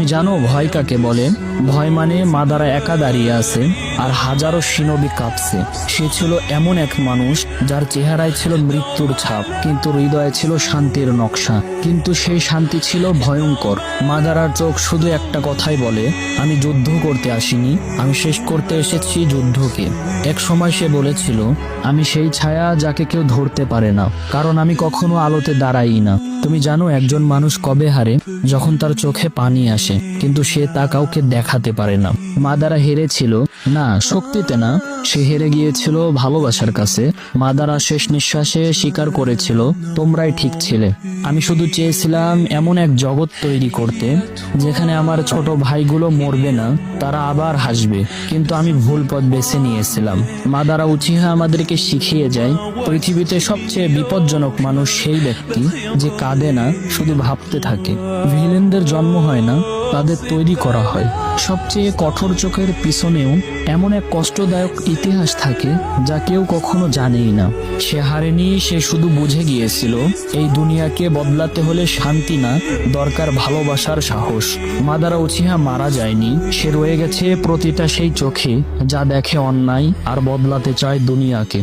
তুমি জানো ভয় কাকে বলে? ভয় মানে মাদারা একা দাঁড়িয়ে আছে আর হাজারো সিনবি কাঁপছে। সে ছিল এমন এক মানুষ যার চেহারায় ছিল মৃত্যুর ছাপ, কিন্তু হৃদয়ে ছিল শান্তির নকশা। কিন্তু সেই শান্তি ছিল ভয়ঙ্কর। মাদারার চোখ শুধু একটা কথাই বলে, আমি যুদ্ধ করতে আসিনি, আমি শেষ করতে এসেছি যুদ্ধকে। এক সময় সে বলেছিল, আমি সেই ছায়া যাকে কেউ ধরতে পারে না, কারণ আমি কখনো আলোতে দাঁড়াই না। তুমি জানো একজন মানুষ কবে হারে? যখন তার চোখে পানি আসে, কিন্তু সে তা কাউকে দেখাতে পারে না। মাদারা হেরেছিল না শক্তিতে না, সে হেরে গিয়েছিল ভালোবাসার কাছে। মাদারা শেষ নিঃশ্বাসে স্বীকার করেছিল, তোমরাই ঠিক ছিলে। আমি শুধু চেয়েছিলাম এমন এক জগৎ তৈরি করতে যেখানে আমার ছোট ভাইগুলো মরবে না, তারা আবার হাসবে। কিন্তু আমি ভুল পথ বেছে নিয়েছিলাম। মাদারা উচিহা আমাদেরকে শিখিয়ে যায়, পৃথিবীতে সবচেয়ে বিপজ্জনক মানুষ সেই ব্যক্তি যে কাঁদে না, শুধু ভাবতে থাকে। ভিলেনদের জন্ম হয় না, তাদের তৈরি করা হয়। সবচেয়ে কঠোর চোখের পিছনেও এমন এক কষ্টদায়ক ইতিহাস থাকে যা কেউ কখনো জানেই না। সে হারেনি, সে শুধু বুঝে গিয়েছিল এই দুনিয়াকে বদলাতে হলে শান্তি না, দরকার ভালোবাসার সাহস। মাদারা উচিহা মারা যায়নি, সে রয়ে গেছে প্রতিটা সেই চোখে যা দেখে অন্যায় আর বদলাতে চায় দুনিয়াকে।